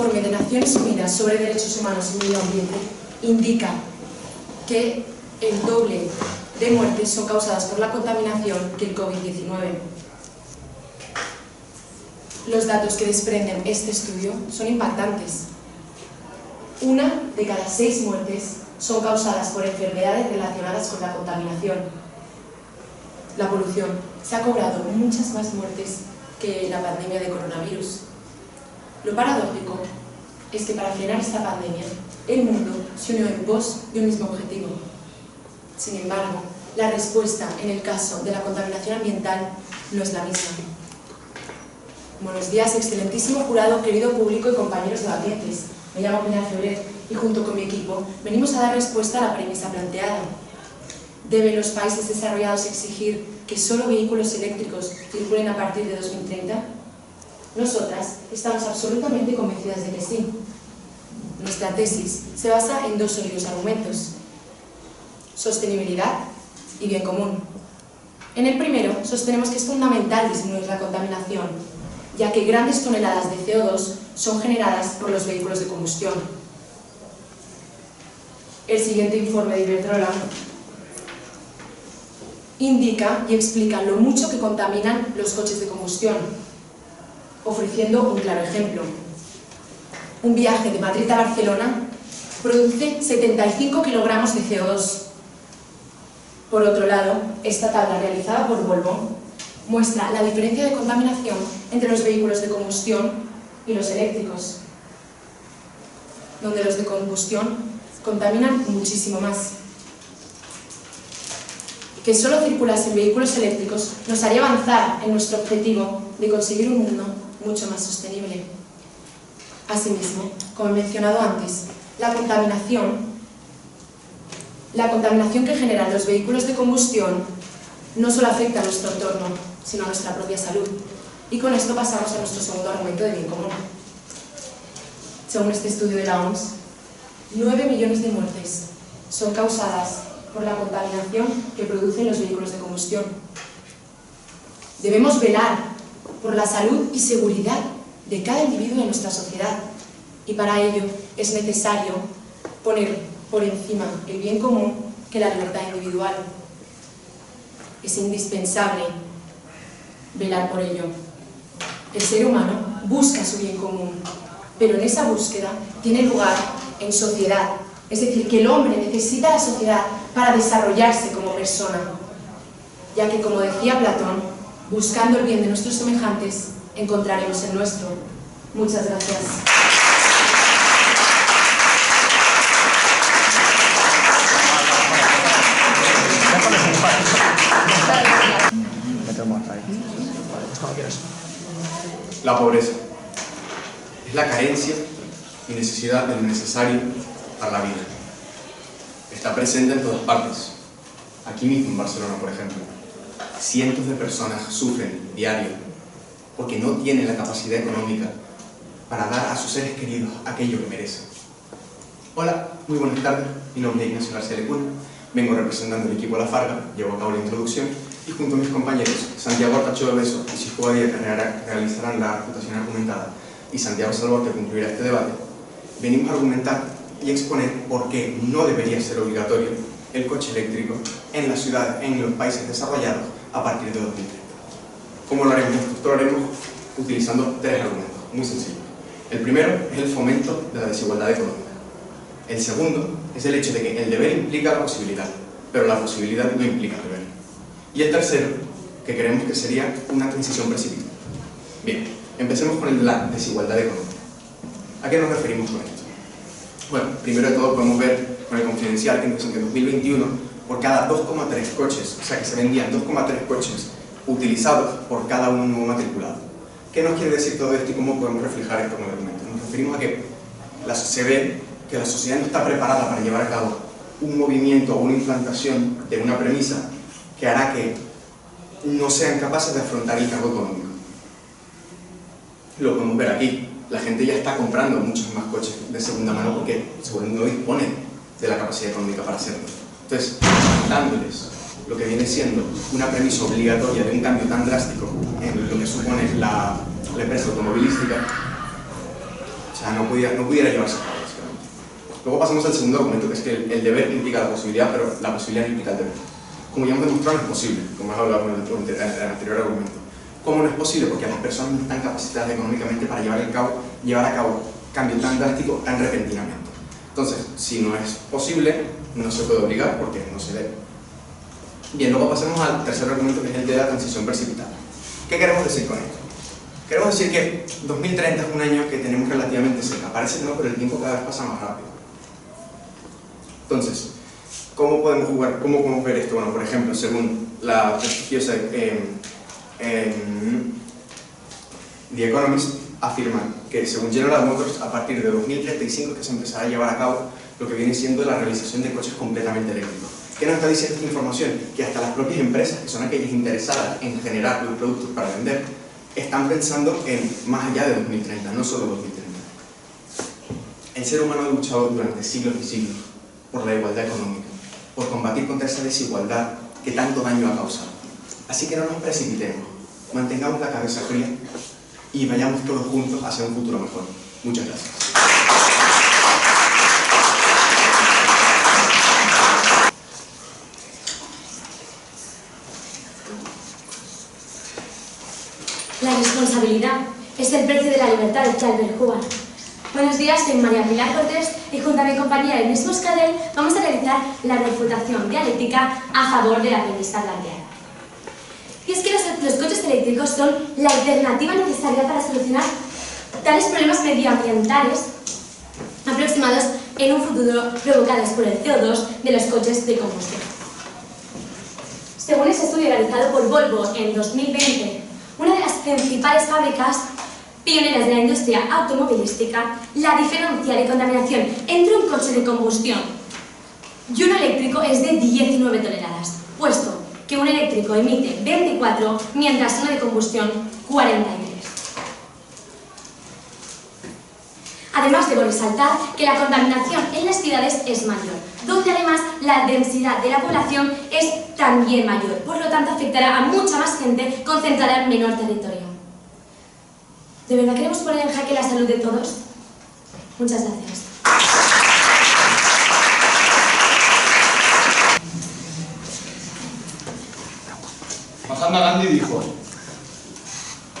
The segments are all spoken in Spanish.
informe de Naciones Unidas sobre Derechos Humanos y Medio Ambiente indica que el doble de muertes son causadas por la contaminación que el COVID-19. Los datos que desprenden este estudio son impactantes. 1 de cada 6 muertes son causadas por enfermedades relacionadas con la contaminación. La polución se ha cobrado muchas más muertes que la pandemia de coronavirus. Lo paradójico es que para frenar esta pandemia, el mundo se unió en pos de un mismo objetivo. Sin embargo, la respuesta en el caso de la contaminación ambiental no es la misma. Buenos días, excelentísimo jurado, querido público y compañeros debatientes. Me llamo Pilar Febrer y junto con mi equipo venimos a dar respuesta a la premisa planteada. ¿Deben los países desarrollados exigir que solo vehículos eléctricos circulen a partir de 2030? Nosotras estamos absolutamente convencidas de que sí. Nuestra tesis se basa en 2 sólidos argumentos: sostenibilidad y bien común. En el primero, sostenemos que es fundamental disminuir la contaminación, ya que grandes toneladas de CO2 son generadas por los vehículos de combustión. El siguiente informe de Iberdrola indica y explica lo mucho que contaminan los coches de combustión, ofreciendo un claro ejemplo. Un viaje de Madrid a Barcelona produce 75 kilogramos de CO2. Por otro lado, esta tabla realizada por Volvo muestra la diferencia de contaminación entre los vehículos de combustión y los eléctricos, donde los de combustión contaminan muchísimo más. Que solo circulasen vehículos eléctricos nos haría avanzar en nuestro objetivo de conseguir un mundo mucho más sostenible. Asimismo, como he mencionado antes, la contaminación que generan los vehículos de combustión no solo afecta a nuestro entorno, sino a nuestra propia salud. Y con esto pasamos a nuestro segundo argumento de bien común. Según este estudio de la OMS, 9 millones de muertes son causadas por la contaminación que producen los vehículos de combustión. Debemos velar por la salud y seguridad de cada individuo de nuestra sociedad, y para ello es necesario poner por encima el bien común que la libertad individual. Es indispensable velar por ello. El ser humano busca su bien común, pero en esa búsqueda tiene lugar en sociedad. Es decir, que el hombre necesita la sociedad para desarrollarse como persona, ya que, como decía Platón, buscando el bien de nuestros semejantes, encontraremos el nuestro. Muchas gracias. La pobreza es la carencia y necesidad de lo necesario para la vida. Está presente en todas partes. Aquí mismo en Barcelona, por ejemplo, cientos de personas sufren diario porque no tienen la capacidad económica para dar a sus seres queridos aquello que merecen. Hola, muy buenas tardes. Mi nombre es Ignacio García Lecuna. Vengo representando el equipo La Farga, llevo a cabo la introducción y junto a mis compañeros Santiago Artacho Beso y Cisco Badía, que realizarán la refutación argumentada, y Santiago Salvor, que concluirá este debate, venimos a argumentar y exponer por qué no debería ser obligatorio el coche eléctrico en las ciudades, en los países desarrollados a partir de 2030. ¿Cómo lo haremos? Esto lo haremos utilizando 3 argumentos, muy sencillos. El primero es el fomento de la desigualdad económica. El segundo es el hecho de que el deber implica la posibilidad, pero la posibilidad no implica el deber. Y el tercero, que creemos que sería una transición precipitada. Bien, empecemos con la desigualdad económica. ¿A qué nos referimos con esto? Bueno, primero de todo podemos ver con el Confidencial que en 2021, por cada 2,3 coches, o sea que se vendían 2,3 coches utilizados por cada uno nuevo matriculado. ¿Qué nos quiere decir todo esto y cómo podemos reflejar esto con el argumento? Nos referimos a que se ve que la sociedad no está preparada para llevar a cabo un movimiento o una implantación de una premisa que hará que no sean capaces de afrontar el cargo económico. Lo podemos ver aquí. La gente ya está comprando muchos más coches de segunda mano porque no dispone de la capacidad económica para hacerlo. Entonces, dándoles lo que viene siendo una premisa obligatoria de un cambio tan drástico en lo que supone la empresa automovilística, sea, no pudiera llevarse a cabo, básicamente. Luego pasamos al segundo argumento, que es que el deber implica la posibilidad, pero la posibilidad no implica el deber. Como ya hemos demostrado, no es posible, como hemos hablado en el anterior argumento. ¿Cómo no es posible? Porque las personas no están capacitadas económicamente para llevar a cabo cambios tan drásticos tan repentinamente. Entonces, si no es posible, no se puede obligar porque no se debe. Bien, luego pasemos al tercer argumento, que es el de la transición precipitada. ¿Qué queremos decir con esto? Queremos decir que 2030 es un año que tenemos relativamente cerca. Parece que no, pero el tiempo cada vez pasa más rápido. Entonces, ¿cómo podemos jugar? ¿Cómo podemos ver esto? Bueno, por ejemplo, según la prestigiosa The Economist, afirman que según General Motors, a partir de 2035 que se empezará a llevar a cabo lo que viene siendo la realización de coches completamente eléctricos. ¿Qué nos está diciendo esta información? Que hasta las propias empresas, que son aquellas interesadas en generar los productos para vender, están pensando en más allá de 2030, no solo 2030. El ser humano ha luchado durante siglos y siglos por la igualdad económica, por combatir contra esa desigualdad que tanto daño ha causado. Así que no nos precipitemos, mantengamos la cabeza fría y vayamos todos juntos hacia un futuro mejor. Muchas gracias. La responsabilidad es el precio de la libertad, decía Albert Hubbard. Buenos días, soy María Pilar Cortés y junto a mi compañera Inés Moscadell vamos a realizar la refutación dialéctica a favor de la premisa planteada. Y es que los coches eléctricos son la alternativa necesaria para solucionar tales problemas medioambientales aproximados en un futuro provocados por el CO2 de los coches de combustión. Según ese estudio realizado por Volvo en 2020, una de las principales fábricas pioneras de la industria automovilística, la diferencia de contaminación entre un coche de combustión y uno eléctrico es de 19 toneladas, puesto que un eléctrico emite 24, mientras uno de combustión 43. Además, debo resaltar que la contaminación en las ciudades es mayor, donde además la densidad de la población es también mayor, por lo tanto afectará a mucha más gente concentrada en menor territorio. ¿De verdad queremos poner en jaque la salud de todos? Muchas gracias. Mahatma Gandhi dijo: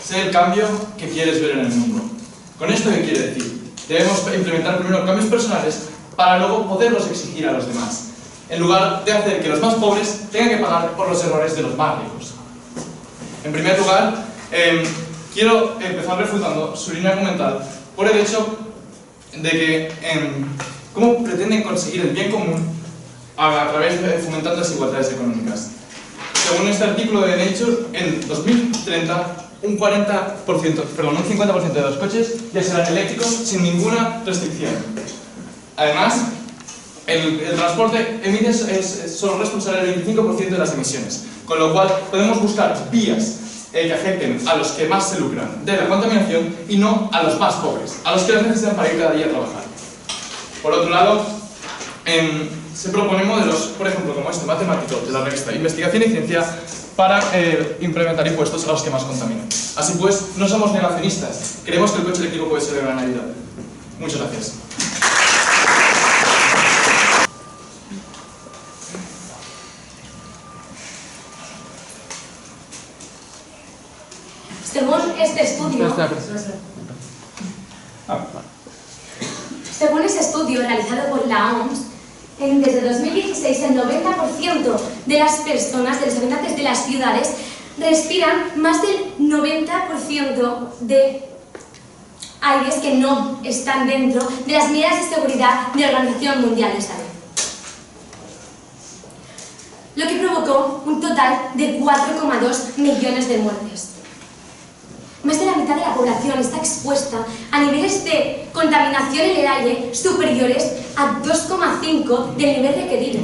sé el cambio que quieres ver en el mundo. ¿Con esto qué quiere decir? Debemos implementar primero cambios personales para luego poderlos exigir a los demás, en lugar de hacer que los más pobres tengan que pagar por los errores de los más ricos. En primer lugar, quiero empezar refutando su línea argumental por el hecho de que cómo pretenden conseguir el bien común a través de fomentar desigualdades económicas. Según este artículo de Nature, en 2030 un 50% de los coches ya serán eléctricos sin ninguna restricción. Además, el transporte emite es solo responsable del 25% de las emisiones, con lo cual podemos buscar vías que afecten a los que más se lucran de la contaminación y no a los más pobres, a los que las necesitan para ir cada día a trabajar. Por otro lado, se propone modelos, por ejemplo, como este matemático de la revista Investigación y Ciencia, para implementar impuestos a los que más contaminan. Así pues, no somos negacionistas, creemos que el coche eléctrico puede ser de gran ayuda. Muchas gracias. Según este estudio realizado por la OMS, desde 2016 el 90% de las personas, de los habitantes de las ciudades, respiran más del 90% de aires que no están dentro de las medidas de seguridad de la Organización Mundial de Salud. Lo que provocó un total de 4,2 millones de muertes. Más de la mitad de la población está expuesta a niveles de contaminación en el aire superiores a 2,5 del nivel requerido.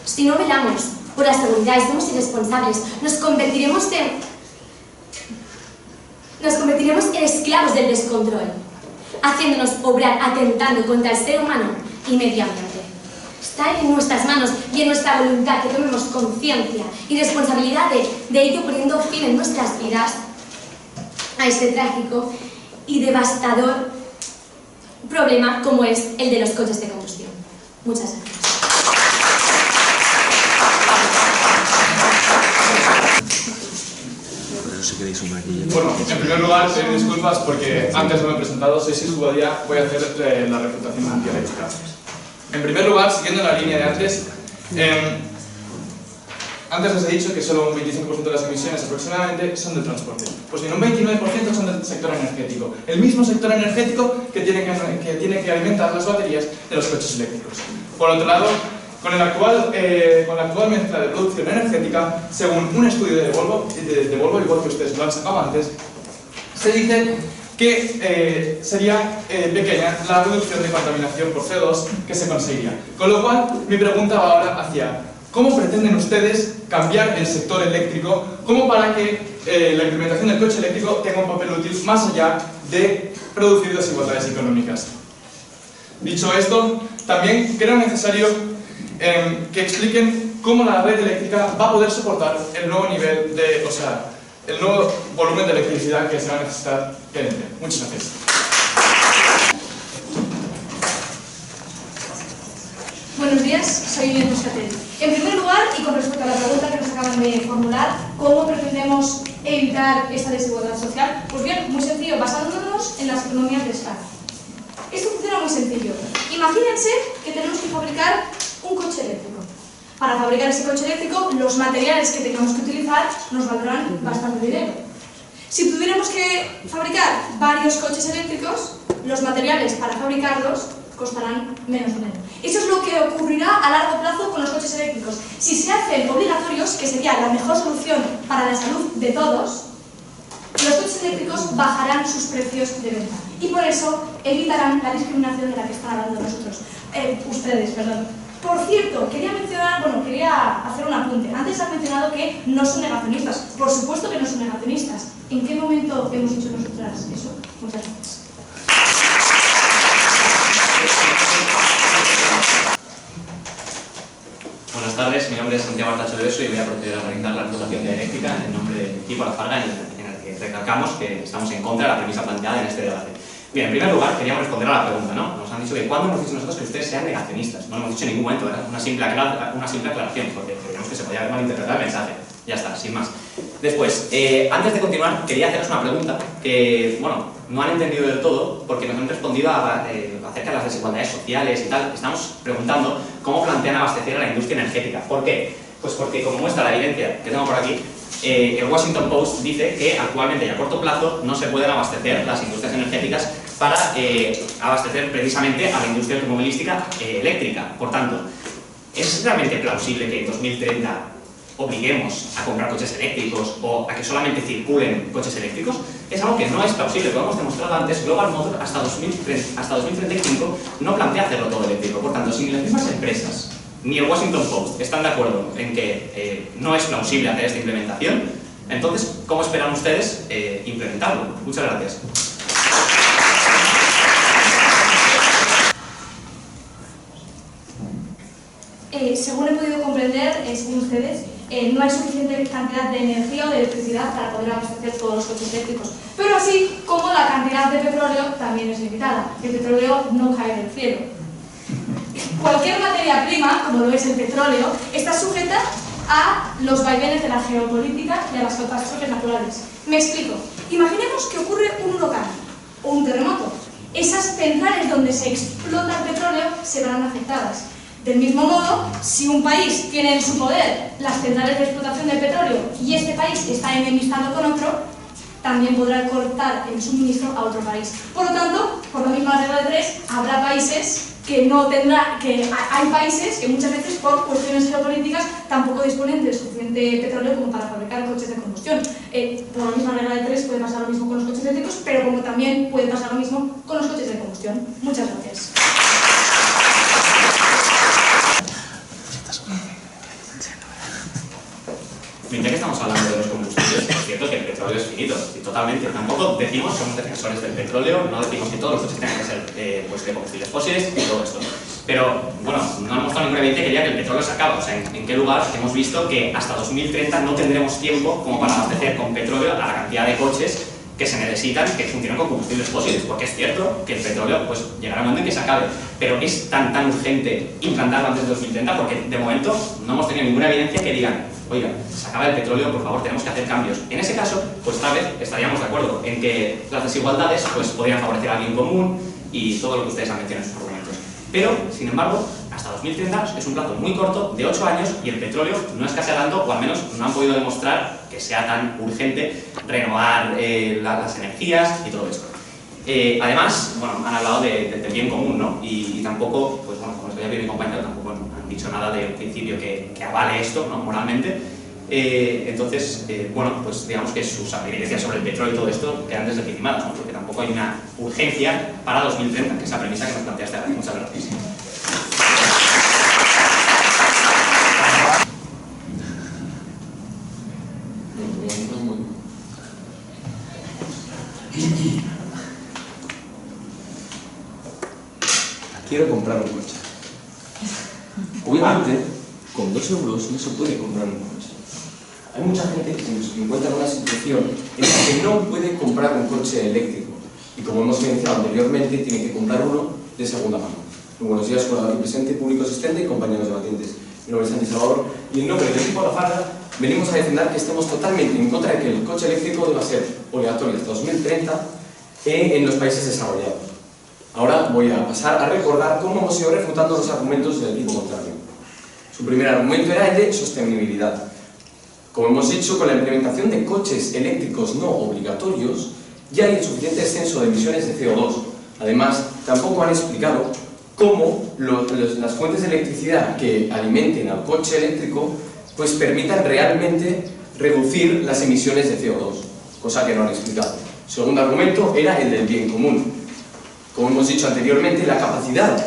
Si no velamos por la seguridad y somos irresponsables, nos convertiremos en esclavos del descontrol, haciéndonos obrar atentando contra el ser humano y medio ambiente. Está en nuestras manos y en nuestra voluntad que tomemos conciencia y responsabilidad de ir poniendo fin en nuestras vidas a este trágico y devastador problema como es el de los coches de combustión. Muchas gracias. Bueno, en primer lugar, pedir disculpas porque antes no me he presentado, soy Sis Guadía, voy a hacer la refutación dialéctica. En primer lugar, siguiendo la línea de antes, antes les he dicho que solo un 25% de las emisiones aproximadamente son del transporte. Pues bien, un 29% son del sector energético. El mismo sector energético que tiene que alimentar las baterías de los coches eléctricos. Por otro lado, con la actual mezcla de producción energética, según un estudio de Volvo, igual que ustedes lo han sacado antes, se dice que sería pequeña la reducción de contaminación por CO2 que se conseguiría. Con lo cual, mi pregunta va ahora hacia ¿cómo pretenden ustedes cambiar el sector eléctrico como para que la implementación del coche eléctrico tenga un papel útil más allá de producir desigualdades económicas? Dicho esto, también creo necesario que expliquen cómo la red eléctrica va a poder soportar el nuevo nivel de, el nuevo volumen de electricidad que se va a necesitar que entre. Muchas gracias. Buenos días, soy Inés Moscatel. En primer lugar, y con respecto a la pregunta que nos acaban de formular, ¿cómo pretendemos evitar esta desigualdad social? Pues bien, muy sencillo, basándonos en las economías de escala. Esto funciona muy sencillo. Imagínense que tenemos que fabricar un coche eléctrico. Para fabricar ese coche eléctrico, los materiales que tengamos que utilizar nos valdrán bastante dinero. Si tuviéramos que fabricar varios coches eléctricos, los materiales para fabricarlos costarán menos dinero. Eso es lo que ocurrirá a largo plazo con los coches eléctricos. Si se hacen obligatorios, que sería la mejor solución para la salud de todos, los coches eléctricos bajarán sus precios de venta. Y por eso evitarán la discriminación de la que están hablando ustedes. Por cierto, quería hacer un apunte. Antes han mencionado que no son negacionistas. Por supuesto que no son negacionistas. ¿En qué momento hemos dicho nosotras eso? Muchas gracias. Buenas tardes, mi nombre es Santiago Artacho de Beso y voy a proceder a realizar la refutación dialéctica en nombre del equipo La Farga, en el que recalcamos que estamos en contra de la premisa planteada en este debate. Bien, en primer lugar, queríamos responder a la pregunta, ¿no? Nos han dicho que ¿cuándo hemos dicho nosotros que ustedes sean negacionistas? No lo hemos dicho en ningún momento, ¿verdad? Una simple aclaración, porque creemos que se podía haber malinterpretado el mensaje. Ya está, sin más. Después, antes de continuar, quería haceros una pregunta que, bueno, no han entendido del todo, porque nos han respondido acerca de las desigualdades sociales y tal. Estamos preguntando cómo plantean abastecer a la industria energética. ¿Por qué? Pues porque, como muestra la evidencia que tengo por aquí, el Washington Post dice que actualmente y a corto plazo no se pueden abastecer las industrias energéticas para abastecer precisamente a la industria automovilística eléctrica. Por tanto, ¿es realmente plausible que en 2030 obliguemos a comprar coches eléctricos o a que solamente circulen coches eléctricos? Es algo que no es plausible. Como hemos demostrado antes, Global Motor hasta 2035 no plantea hacerlo todo eléctrico. Por tanto, si las mismas empresas ni el Washington Post están de acuerdo en que no es plausible hacer esta implementación, entonces, ¿cómo esperan ustedes implementarlo? Muchas gracias. Según he podido comprender, según ustedes, no hay suficiente cantidad de energía o de electricidad para poder abastecer todos los coches eléctricos. Pero así como la cantidad de petróleo también es limitada. El petróleo no cae del cielo. Cualquier materia prima, como lo es el petróleo, está sujeta a los vaivenes de la geopolítica y a las catástrofes naturales. Me explico. Imaginemos que ocurre un huracán o un terremoto. Esas centrales donde se explota el petróleo se verán afectadas. Del mismo modo, si un país tiene en su poder las centrales de explotación del petróleo y este país está enemistado con otro, también podrá cortar el suministro a otro país. Por lo tanto, por la misma regla de tres, habrá países que no tendrán, hay países que muchas veces por cuestiones geopolíticas tampoco disponen de suficiente petróleo como para fabricar coches de combustión. Por la misma regla de tres puede pasar lo mismo con los coches eléctricos, pero como también puede pasar lo mismo con los coches de combustión. Muchas gracias. Ya que estamos hablando de los combustibles, es cierto que el petróleo es finito, y totalmente. Tampoco decimos que somos defensores del petróleo, no decimos que todos los coches tengan que ser de combustibles fósiles y todo esto. Pero, bueno, no hemos mostrado ninguna evidencia que diga que el petróleo se acaba. O sea, ¿en qué lugar hemos visto que hasta 2030 no tendremos tiempo como para abastecer con petróleo a la cantidad de coches que se necesitan que funcionen con combustibles fósiles, porque es cierto que el petróleo pues, llegará un momento en que se acabe, pero es tan urgente implantarlo antes de 2030 porque de momento no hemos tenido ninguna evidencia que digan, oiga, se acaba el petróleo, por favor, tenemos que hacer cambios. En ese caso, pues tal vez estaríamos de acuerdo en que las desigualdades pues, podrían favorecer al bien común y todo lo que ustedes han mencionado en sus argumentos. Pero, sin embargo, hasta 2030 es un plazo muy corto, de 8 años, y el petróleo no escasea tanto, o al menos no han podido demostrar que sea tan urgente renovar las energías y todo esto. Además, bueno, han hablado del bien común, ¿no? Y tampoco, pues bueno, como les voy a pedir mi compañero, tampoco han dicho nada del principio que avale esto, ¿no? Moralmente. Entonces, bueno, pues digamos que sus evidencias sobre el petróleo y todo esto quedan deslegitimadas, ¿no? Porque tampoco hay una urgencia para 2030, que es la premisa que nos planteaste ahora. Muchas gracias. Quiero comprar un coche. Obviamente, con 2 euros no se puede comprar un coche. Hay mucha gente que se encuentra en una situación en la que no puede comprar un coche eléctrico. Y como hemos mencionado anteriormente, tiene que comprar uno de segunda mano. Muy buenos días, jugador aquí presente, público asistente y compañeros debatientes. Mi nombre es Santi Salvador y en nombre del equipo La Farga venimos a defender que estamos totalmente en contra de que el coche eléctrico deba ser obligatorio hasta 2030 en los países desarrollados. Ahora voy a pasar a recordar cómo hemos ido refutando los argumentos del equipo contrario. Su primer argumento era el de sostenibilidad. Como hemos dicho, con la implementación de coches eléctricos no obligatorios, ya hay suficiente descenso de emisiones de CO2. Además, tampoco han explicado cómo las fuentes de electricidad que alimenten al coche eléctrico pues permitan realmente reducir las emisiones de CO2, cosa que no han explicado. El segundo argumento era el del bien común. Como hemos dicho anteriormente, la capacidad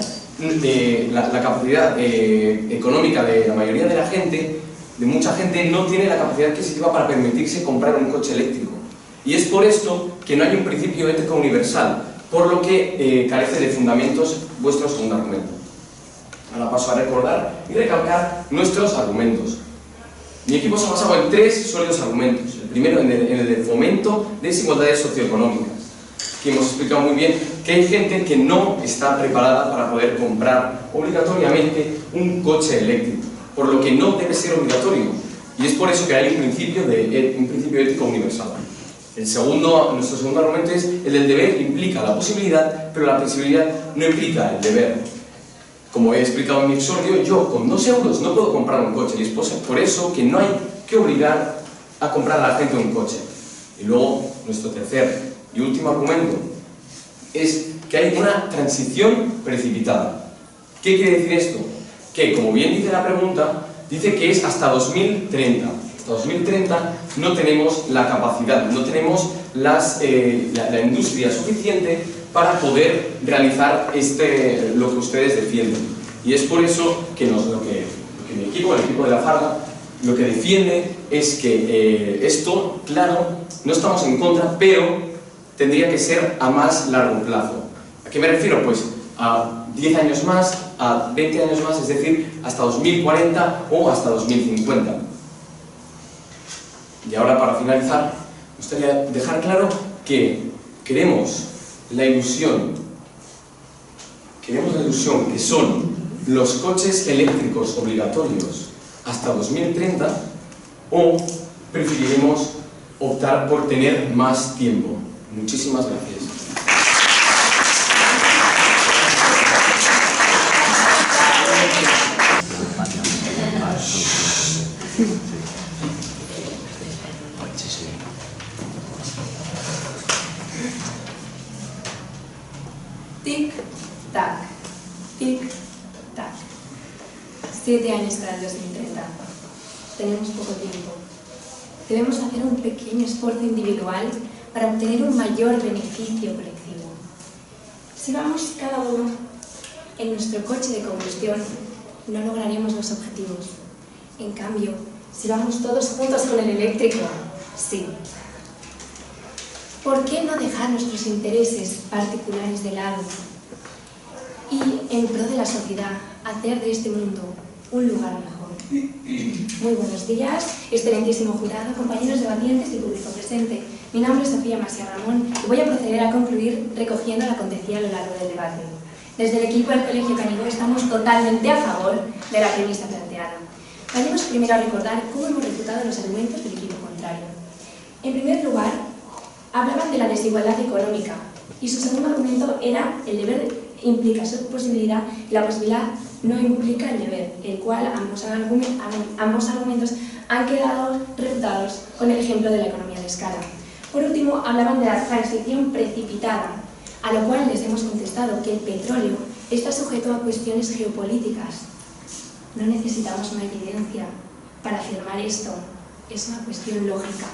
económica de la mayoría de la gente, de mucha gente, no tiene la capacidad adquisitiva para permitirse comprar un coche eléctrico. Y es por esto que no hay un principio ético universal, por lo que carece de fundamentos vuestro segundo argumento. Ahora paso a recordar y recalcar nuestros argumentos. Mi equipo se ha basado en 3 sólidos argumentos. El primero en el de fomento de desigualdades socioeconómicas, que hemos explicado muy bien que hay gente que no está preparada para poder comprar obligatoriamente un coche eléctrico, por lo que no debe ser obligatorio, y es por eso que hay un principio ético universal. Nuestro segundo argumento es el del deber implica la posibilidad, pero la posibilidad no implica el deber. Como he explicado en mi exordio, yo con 2 euros no puedo comprar un coche, y es por eso que no hay que obligar a comprar a la gente un coche. Y luego, nuestro tercer y último argumento es que hay una transición precipitada. ¿Qué quiere decir esto? Que, como bien dice la pregunta, dice que es hasta 2030. Hasta 2030 no tenemos la capacidad, no tenemos la industria suficiente para poder realizar lo que ustedes defienden. Y es por eso que lo que mi equipo, el equipo de La Farga, lo que defiende es que esto, claro, no estamos en contra, pero tendría que ser a más largo plazo. ¿A qué me refiero? Pues a 10 años más, a 20 años más, es decir, hasta 2040 o hasta 2050. Y ahora, para finalizar, me gustaría dejar claro que queremos la ilusión que son los coches eléctricos obligatorios hasta 2030, o preferiremos optar por tener más tiempo. Muchísimas gracias. Tic-tac, tic-tac. 7 años para el 2030. Tenemos poco tiempo. Debemos hacer un pequeño esfuerzo individual para obtener un mayor beneficio colectivo. Si vamos cada uno en nuestro coche de combustión, no lograremos los objetivos. En cambio, si vamos todos juntos con el eléctrico, sí. ¿Por qué no dejar nuestros intereses particulares de lado y, en pro de la sociedad, hacer de este mundo un lugar mejor? Muy buenos días, excelentísimo jurado, compañeros debatientes y público presente. Mi nombre es Sofía Masía Ramón y voy a proceder a concluir recogiendo lo acontecido a lo largo del debate. Desde el equipo del Colegio Canigó estamos totalmente a favor de la premisa planteada. Vayamos primero a recordar cómo hemos refutado los argumentos del equipo contrario. En primer lugar, hablaban de la desigualdad económica y su segundo argumento era el deber implica su posibilidad y la posibilidad no implica el deber, el cual ambos argumentos han quedado refutados con el ejemplo de la economía de escala. Por último, hablaban de la transición precipitada, a lo cual les hemos contestado que el petróleo está sujeto a cuestiones geopolíticas. No necesitamos una evidencia para afirmar esto, es una cuestión lógica.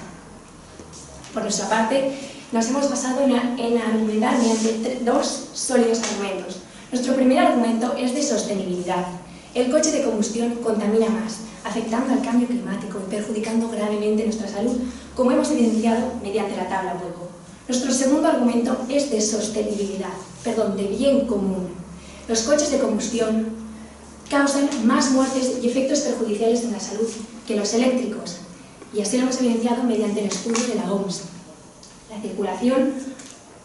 Por nuestra parte, nos hemos basado en argumentar mediante dos sólidos argumentos. Nuestro primer argumento es de sostenibilidad. El coche de combustión contamina más, afectando al cambio climático y perjudicando gravemente nuestra salud, como hemos evidenciado mediante la tabla hueco. Nuestro segundo argumento es de sostenibilidad, de bien común. Los coches de combustión causan más muertes y efectos perjudiciales en la salud que los eléctricos, y así lo hemos evidenciado mediante el estudio de la OMS. La circulación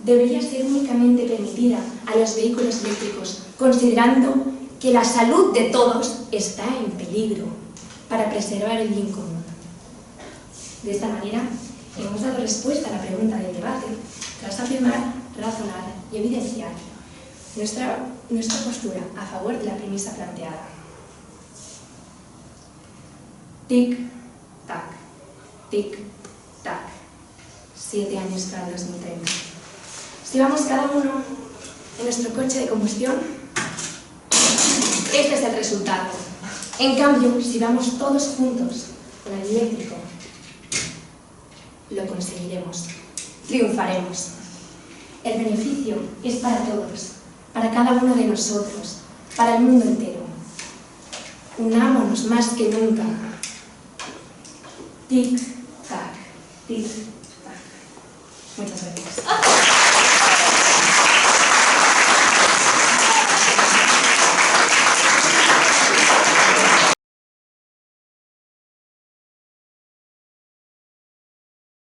debería ser únicamente permitida a los vehículos eléctricos, considerando que la salud de todos está en peligro para preservar el bien común. De esta manera, hemos dado respuesta a la pregunta del debate, tras afirmar, razonar y evidenciar nuestra postura a favor de la premisa planteada. Tic-tac, tic-tac. 7 años para el 2030. Si vamos cada uno en nuestro coche de combustión, este es el resultado. En cambio, si vamos todos juntos con el eléctrico, lo conseguiremos, triunfaremos. El beneficio es para todos, para cada uno de nosotros, para el mundo entero. Unámonos más que nunca. Tic-tac, tic-tac. Muchas gracias.